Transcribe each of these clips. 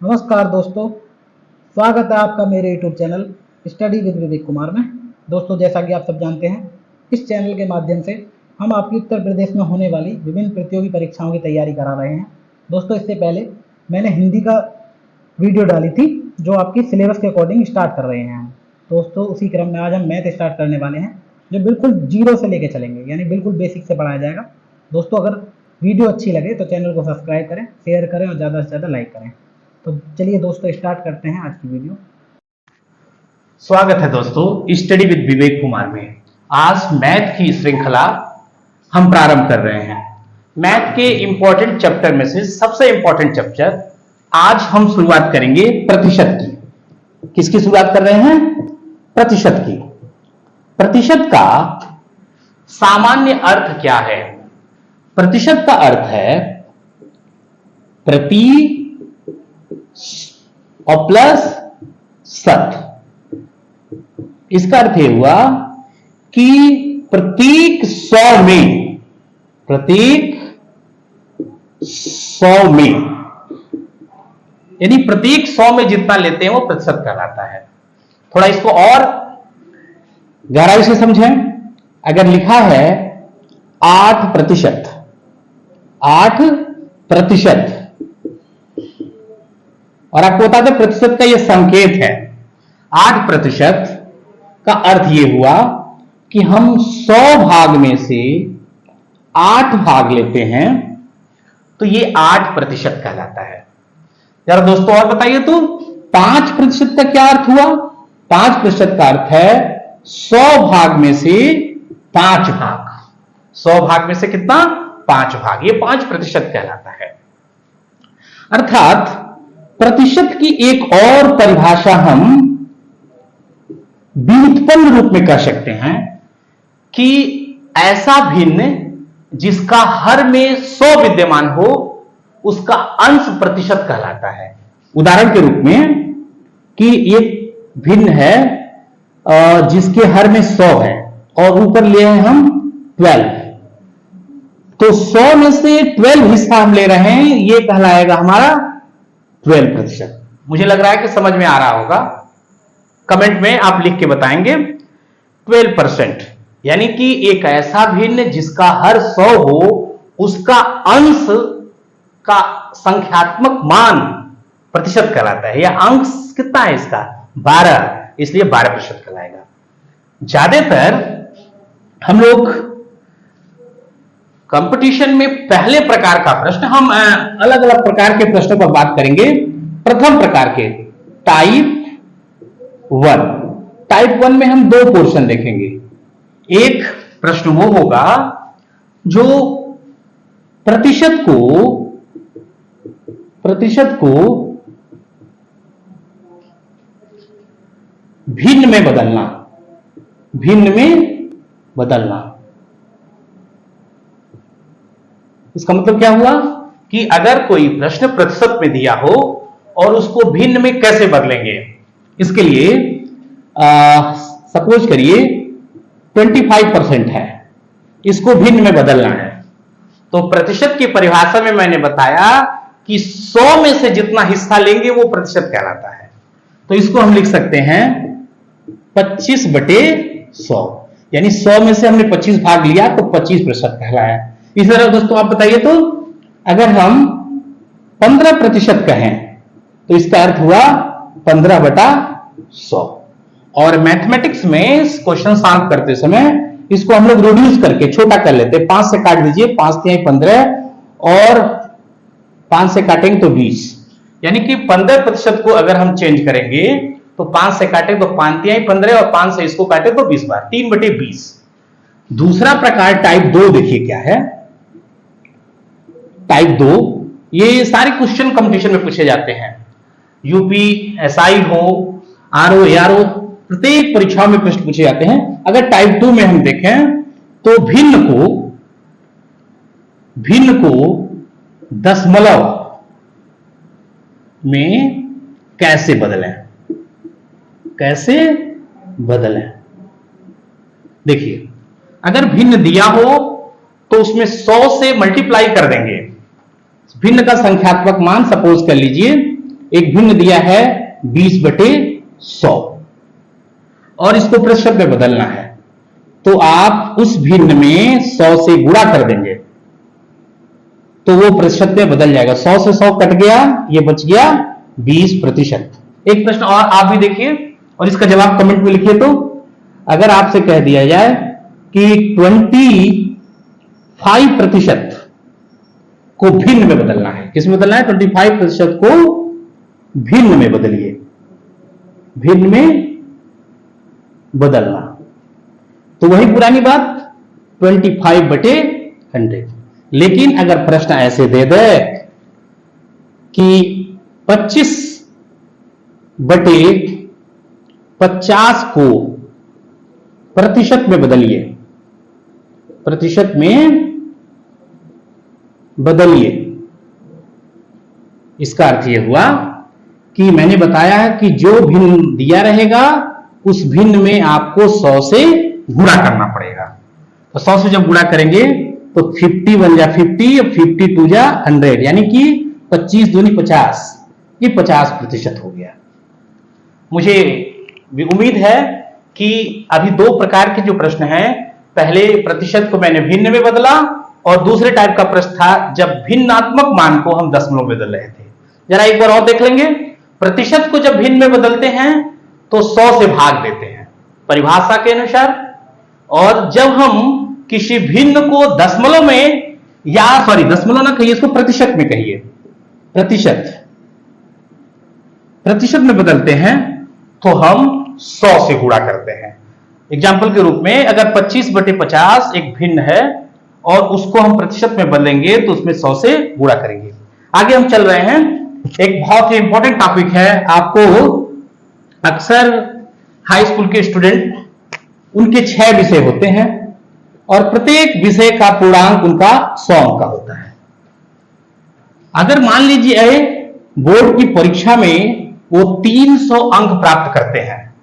नमस्कार दोस्तों, स्वागत है आपका मेरे YouTube channel study with Vivek Kumar में। दोस्तों, जैसा कि आप सब जानते हैं, इस चैनल के माध्यम से हम आपकी उत्तर प्रदेश में होने वाली विभिन्न प्रतियोगी परीक्षाओं की तैयारी करा रहे हैं। दोस्तों, इससे पहले मैंने हिंदी का वीडियो डाली थी जो आपकी सिलेबस के अकॉर्डिंग स्टार्ट कर रहे हैं। दोस्तों, उसी क्रम में आज हम मैथ स्टार्ट करने वाले हैं जो बिल्कुल जीरो से लेके चलेंगे, यानी बिल्कुल बेसिक से पढ़ाया जाएगा। दोस्तों, अगर वीडियो अच्छी लगे तो चैनल को सब्सक्राइब करें, शेयर करें और ज़्यादा से ज़्यादा लाइक करें। तो चलिए दोस्तों, स्टार्ट करते हैं आज की वीडियो। स्वागत है दोस्तों स्टडी विद विवेक कुमार में। आज मैथ की श्रृंखला हम प्रारंभ कर रहे हैं। मैथ के इंपॉर्टेंट चैप्टर में से सबसे इंपॉर्टेंट चैप्टर आज हम शुरुआत करेंगे प्रतिशत की। किसकी शुरुआत कर रहे हैं? प्रतिशत की। प्रतिशत का सामान्य अर्थ क्या है? प्रतिशत का अर्थ है प्रति और प्लस शत। इसका अर्थ यह हुआ कि प्रत्येक 100 में यानी प्रत्येक 100 में जितना लेते हैं वो प्रतिशत कहलाता है। थोड़ा इसको और गहराई से समझें। अगर लिखा है 8%, और आपको बता दें प्रतिशत का यह संकेत है। 8% का अर्थ यह हुआ कि हम 100 भाग में से 8 भाग लेते हैं तो यह 8% कहलाता है। जरा दोस्तों और बताइए तो 5% का क्या अर्थ हुआ? 5% का अर्थ है 100 भाग में से 5 भाग। 100 भाग में से कितना? 5 भाग। यह 5% कहलाता है। अर्थात प्रतिशत की एक और परिभाषा हम व्युत्पन्न रूप में कर सकते हैं कि ऐसा भिन्न जिसका हर में 100 विद्यमान हो उसका अंश प्रतिशत कहलाता है। उदाहरण के रूप में कि एक भिन्न है जिसके हर में 100 है और ऊपर लिए हैं हम 12, तो 100 में से 12 हिस्सा हम ले रहे हैं, यह कहलाएगा हमारा 12%। मुझे लग रहा है कि समझ में आ रहा होगा। कमेंट में आप लिख के बताएंगे 12%, यानी कि एक ऐसा भिन्न जिसका हर 100 हो उसका अंश का संख्यात्मक मान प्रतिशत कहलाता है। यह अंश कितना है इसका? 12, इसलिए 12% कहलाएगा। ज्यादातर हम लोग कंपटीशन में पहले प्रकार का प्रश्न, हम अलग अलग प्रकार के प्रश्नों पर बात करेंगे। प्रथम प्रकार के टाइप 1। टाइप 1 में हम 2 पोर्शन देखेंगे। एक प्रश्न वो होगा जो प्रतिशत को भिन्न में बदलना। इसका मतलब क्या हुआ कि अगर कोई प्रश्न प्रतिशत में दिया हो और उसको भिन्न में कैसे बदलेंगे। इसके लिए सपोज करिए 25% है, इसको भिन्न में बदलना है। तो प्रतिशत की परिभाषा में मैंने बताया कि 100 में से जितना हिस्सा लेंगे वो प्रतिशत कहलाता है। तो इसको हम लिख सकते हैं 25/100, यानी 100 में से हमने 25 भाग लिया तो 25% कहलाया। इसी तरह दोस्तों आप बताइए तो अगर हम 15% कहें तो इसका अर्थ हुआ 15/100। और मैथमेटिक्स में क्वेश्चन सॉल्व करते समय इसको हम लोग रिड्यूस करके छोटा कर लेते हैं। 5 से काट दीजिए, 5 × 15 और 5 से काटेंगे तो 20, यानी कि 15% को अगर हम चेंज करेंगे तो 5 से काटे तो 5 × 15 और 5 से इसको काटे तो 20 बार, 3/20। दूसरा प्रकार टाइप 2 देखिए क्या है। टाइप 2, ये सारे क्वेश्चन कंपटीशन में पूछे जाते हैं। यूपी, एसआई हो, आरओ, एआरओ, प्रत्येक परीक्षाओं में प्रश्न पूछे जाते हैं। अगर टाइप 2 में हम देखें तो भिन्न को दशमलव में कैसे बदलें। देखिए, अगर भिन्न दिया हो तो उसमें 100 से मल्टीप्लाई कर देंगे। भिन्न का संख्यात्मक मान सपोज कर लीजिए एक भिन्न दिया है 20/100 और इसको प्रतिशत में बदलना है, तो आप उस भिन्न में 100 से गुणा कर देंगे तो वो प्रतिशत में बदल जाएगा। 100 से 100 कट गया, ये बच गया 20%। एक प्रश्न और आप भी देखिए और इसका जवाब कमेंट में लिखिए। तो अगर आपसे कह दिया जाए कि 25% को भिन्न में बदलना है, किसमें बदलना है? 25% को भिन्न में बदलिए, भिन्न में बदलना, तो वही पुरानी बात 25/100। लेकिन अगर प्रश्न ऐसे दे दे कि 25/50 को प्रतिशत में बदलिए, प्रतिशत में बदलिए, इसका अर्थ यह हुआ कि मैंने बताया है कि जो भिन्न दिया रहेगा उस भिन्न में आपको 100 से गुणा करना पड़ेगा। तो 100 से जब गुणा करेंगे तो 50 बन जा 50, 52 जा 100, यानी कि 25 दूनी 50, ये 50% हो गया। मुझे भी उम्मीद है कि अभी दो प्रकार के जो प्रश्न हैं, पहले प्रतिशत को मैंने भिन्न में बदला और दूसरे टाइप का प्रश्न था जब भिन्नात्मक मान को हम दशमलव में बदल रहे थे। जरा एक बार और देख लेंगे। प्रतिशत को जब भिन्न में बदलते हैं तो 100 से भाग देते हैं परिभाषा के अनुसार, और जब हम किसी भिन्न को दशमलव में, या सॉरी दशमलव ना कहिए, इसको प्रतिशत में कहिए, प्रतिशत में बदलते हैं तो हम 100 से गुणा करते हैं। एग्जाम्पल के रूप में अगर 25/50 एक भिन्न है और उसको हम प्रतिशत में बदलेंगे तो उसमें 100 से गुणा करेंगे। आगे हम चल रहे हैं। एक बहुत ही इंपॉर्टेंट टॉपिक है, आपको अक्सर हाई स्कूल के स्टूडेंट, उनके 6 विषय होते हैं और प्रत्येक विषय का पूर्णांक उनका 100 अंक का होता है। अगर मान लीजिए बोर्ड की परीक्षा में वो 300 अंक प्राप्त करते हैं,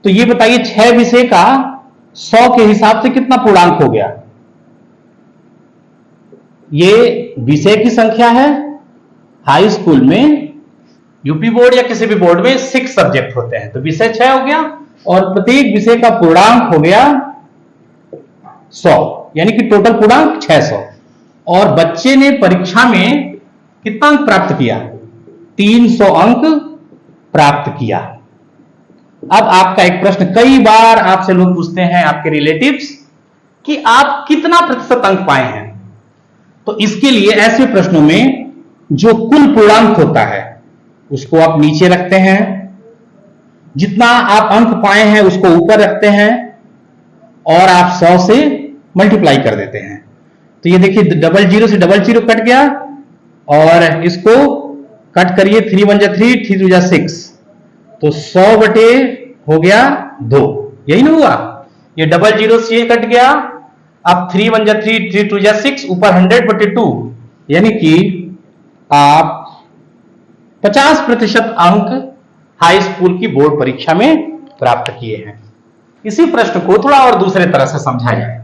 तो ये बताइए 6 विषय का 100 के हिसाब से कितना पूर्णांक हो गया? ये विषय की संख्या है। हाई स्कूल में, यूपी बोर्ड या किसी भी बोर्ड में 6 सब्जेक्ट होते हैं, तो विषय 6 हो गया और प्रत्येक विषय का पूर्णांक हो गया 100, यानी कि टोटल पूर्णांक 600। और बच्चे ने परीक्षा में कितना अंक प्राप्त किया? 300 अंक प्राप्त किया। अब आपका एक प्रश्न, कई बार आपसे लोग पूछते हैं, आपके रिलेटिव्स, कि आप कितना प्रतिशत अंक पाए हैं। तो इसके लिए ऐसे प्रश्नों में जो कुल पूर्णांक होता है उसको आप नीचे रखते हैं, जितना आप अंक पाए हैं उसको ऊपर रखते हैं और आप 100 से मल्टीप्लाई कर देते हैं। तो ये देखिए 00 से 00 कट गया और इसको कट करिए, 3 1 जा 3, 3 2 जा 6, तो 100 बटे हो गया 2, यही ना हुआ। ये 00 से ये कट गया, अब 3 1 जा 3, 3 2 जा 6, ऊपर 100/2, यानी कि आप 50% अंक हाई स्कूल की बोर्ड परीक्षा में प्राप्त किए हैं। इसी प्रश्न को थोड़ा और दूसरे तरह से समझा जाए।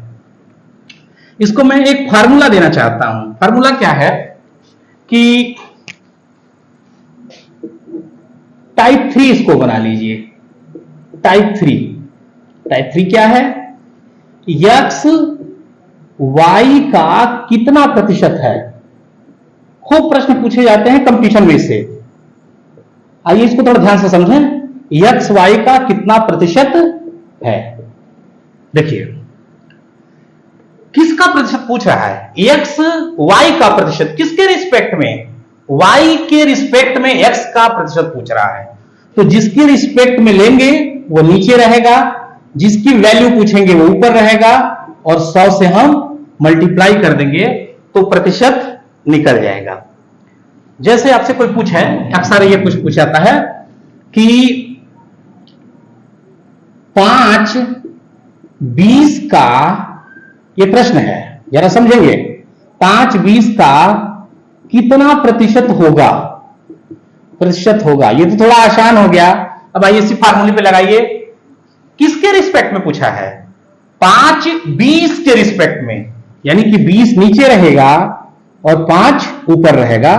इसको मैं एक फार्मूला देना चाहता हूं। फार्मूला क्या है कि टाइप 3 इसको बना लीजिए। टाइप 3 क्या है? x y का कितना प्रतिशत है। खूब प्रश्न पूछे जाते हैं कंपटीशन में इससे। आइए इसको थोड़ा ध्यान से समझें। x y का कितना प्रतिशत है। देखिए किसका प्रतिशत पूछ रहा है? x y का प्रतिशत, किसके रिस्पेक्ट में? y के रिस्पेक्ट में x का प्रतिशत पूछ रहा है। तो जिसके रिस्पेक्ट में लेंगे वो नीचे रहेगा, जिसकी वैल्यू पूछेंगे वो ऊपर रहेगा, और 100 से हम मल्टीप्लाई कर देंगे तो प्रतिशत निकल जाएगा। जैसे आपसे कोई पूछे, अक्सर ये कुछ पूछ जाता है कि 5/20 का, ये प्रश्न है, जरा समझेंगे, 5/20 का कितना प्रतिशत होगा? ये तो थोड़ा आसान हो गया। अब आइए इसी फार्मूले पे लगाइए। किसके रिस्पेक्ट में पूछा है? 5/20 के रिस्पेक्ट में, यानी कि 20 नीचे रहेगा और 5 ऊपर रहेगा,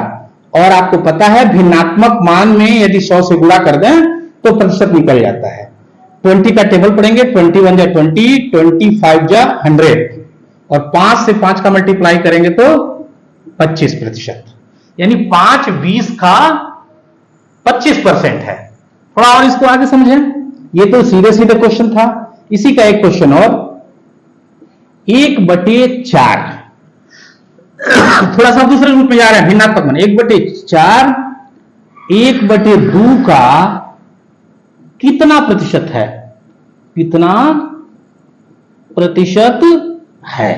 और आपको पता है भिन्नात्मक मान में यदि 100 से गुणा कर दें तो प्रतिशत निकल जाता है। 20 का टेबल पढ़ेंगे, 21 जा 20, 25 जा 100 और 5 से 5 का मल्टीप्लाई करेंगे तो 25%, यानी 5 20 का 25% है। थोड़ा और इसको आगे समझें, ये तो सीधे सीधे क्वेश्चन था। इसी का एक क्वेश्चन और, 1/4 थोड़ा सा दूसरे रूप में जा रहे हैं, भिन्नात्मक मान 1/4 1/2 का कितना प्रतिशत है, कितना प्रतिशत है,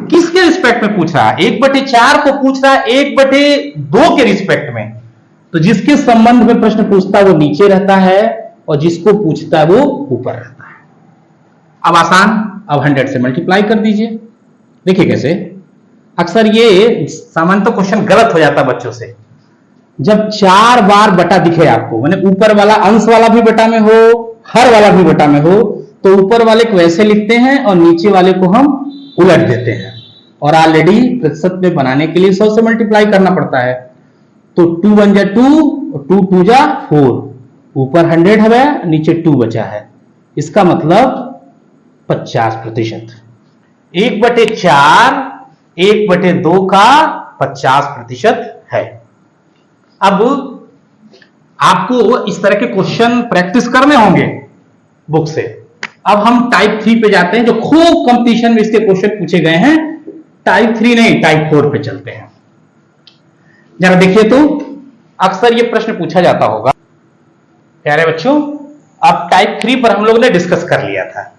किसके रिस्पेक्ट में पूछ रहा है? 1/4 को पूछ रहा है 1/2 के रिस्पेक्ट में। तो जिसके संबंध में प्रश्न पूछता है वो नीचे रहता है और जिसको पूछता है वो ऊपर रहता है। अब आसान, अब 100 से मल्टीप्लाई कर दीजिए। देखिए कैसे, अक्सर ये सामान्यतः क्वेश्चन गलत हो जाता है बच्चों से। जब 4 बार बटा दिखे आपको, माने ऊपर वाला अंश वाला भी बटा में हो, हर वाला भी बटा में हो, तो ऊपर वाले को ऐसे लिखते हैं और नीचे वाले को हम उलट देते हैं। और ऑलरेडी प्रतिशत में बनाने के लिए 100 से मल्टीप्लाई करना पड़ता है। तो 2 1 जा 2 और 2 2 जा 4, ऊपर 100 है, नीचे 2 बचा है, इसका मतलब 50%। 1/4 1/2 का 50% है। अब आपको इस तरह के क्वेश्चन प्रैक्टिस करने होंगे बुक से। अब हम टाइप 3 पे जाते हैं, जो खूब कंपटीशन में इसके क्वेश्चन पूछे गए हैं। टाइप 3 नहीं, टाइप 4 पे चलते हैं। जरा देखिए तो, अक्सर ये प्रश्न पूछा जाता होगा। प्यारे बच्चों, अब टाइप 3 पर हम लोग ने डिस्कस कर लिया था।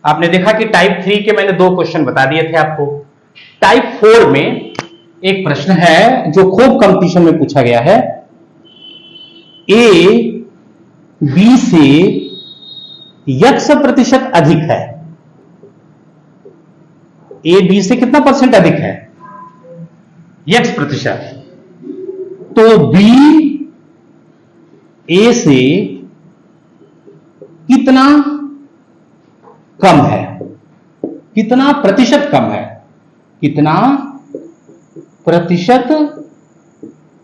आपने देखा कि टाइप 3 के मैंने 2 क्वेश्चन बता दिए थे आपको। टाइप 4 में एक प्रश्न है जो खूब कंपटीशन में पूछा गया है। ए बी से x% अधिक है। ए बी से कितना परसेंट अधिक है? x%। तो बी ए से कितना कम है, कितना प्रतिशत कम है, कितना प्रतिशत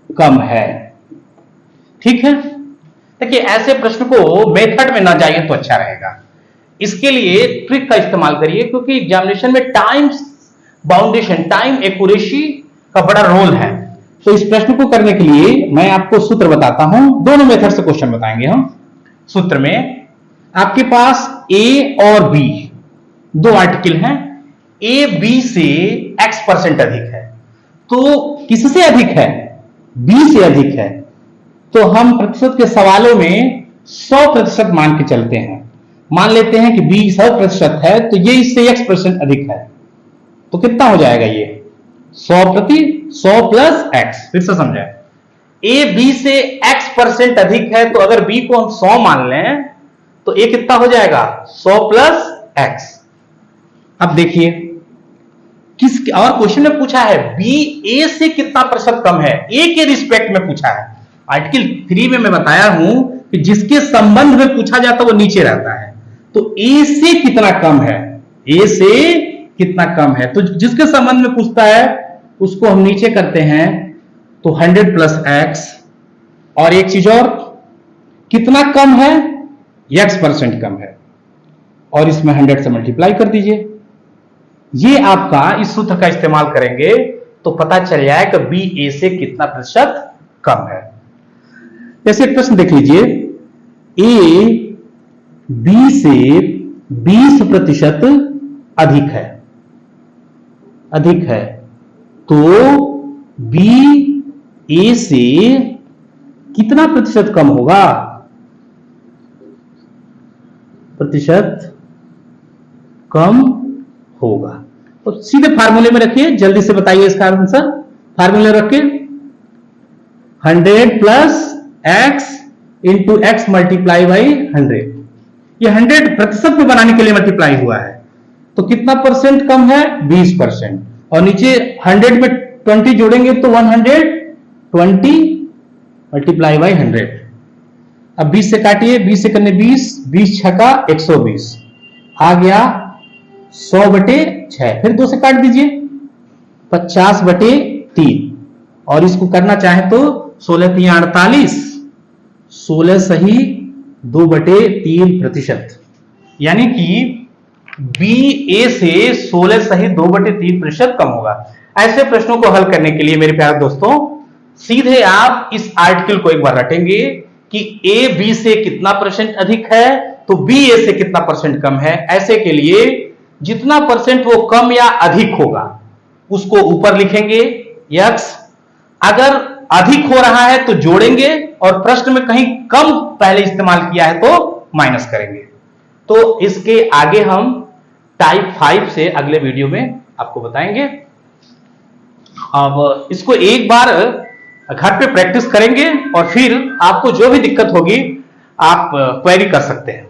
कम है। ठीक है, देखिए ऐसे प्रश्न को मेथड में ना जाइए तो अच्छा रहेगा। इसके लिए ट्रिक का इस्तेमाल करिए, क्योंकि एग्जामिनेशन में टाइम बाउंडेशन, टाइम एक्यूरेसी का बड़ा रोल है। तो इस प्रश्न को करने के लिए मैं आपको सूत्र बताता हूं। दोनों मेथड से क्वेश्चन बताएंगे हम। सूत्र में आपके पास ए और बी दो आर्टिकल हैं। ए बी से x% अधिक है, तो किससे अधिक है? बी से अधिक है। तो हम प्रतिशत के सवालों में 100% मान के चलते हैं। मान लेते हैं कि बी 100% है, तो ये इससे x% अधिक है। तो कितना हो जाएगा ये? 100 प्लस x। फिर से समझाएं, ए बी से x% अधिक है, तो अगर बी को हम 100 मान लें तो ए कितना हो जाएगा? 100 प्लस x। अब देखिए किस और क्वेश्चन में पूछा है बी ए से कितना प्रतिशत कम है, ए के रिस्पेक्ट में पूछा है। आर्टिकल 3 में मैं बताया हूं कि जिसके संबंध में पूछा जाता है वो नीचे रहता है। तो ए से कितना कम है, ए से कितना कम है, तो जिसके संबंध में पूछता है उसको हम नीचे करते हैं। तो 100 प्लस x, और एक चीज और, कितना कम है? x% कम है, और इसमें 100 से मल्टीप्लाई कर दीजिए। ये आपका इस सूत्र का इस्तेमाल करेंगे तो पता चल जाए कि बी ए से कितना प्रतिशत कम है। जैसे प्रश्न देख लीजिए, ए बी से 20% अधिक है, अधिक है, तो बी ए से कितना प्रतिशत कम होगा? प्रतिशत कम होगा। तो सीधे फार्मूले में रखिए, जल्दी से बताइए इसका आंसर। फार्मूले रखिए, 100 plus x into x multiply by 100। ये 100% में बनाने के लिए मल्टीप्लाई हुआ है, तो कितना परसेंट कम है? 20%। और नीचे 100 में 20 जोड़ेंगे तो 120 मल्टीप्लाई बाई 100। अब 20 से काटिए, 20 से करने 20, 20 छका 120 आ गया 100/6। फिर 2 से काट दीजिए, 50/3। और इसको करना चाहे तो 16 3 48, 16 सही 2/3%, यानी कि बी ए से 16 सही 2/3% कम होगा। ऐसे प्रश्नों को हल करने के लिए मेरे प्यारे दोस्तों सीधे आप इस आर्टिकल को एक बार रटेंगे कि ए बी से कितना % अधिक है तो बी ए से कितना % कम है। ऐसे के लिए जितना % वो कम या अधिक होगा उसको ऊपर लिखेंगे x, अगर अधिक हो रहा है तो जोड़ेंगे और प्रश्न में कहीं कम पहले इस्तेमाल किया है तो माइनस करेंगे। तो इसके आगे हम टाइप 5 से अगले वीडियो में आपको बताएंगे। अब इसको एक बार घर पे प्रैक्टिस करेंगे और फिर आपको जो भी दिक्कत होगी आप क्वेरी कर सकते हैं।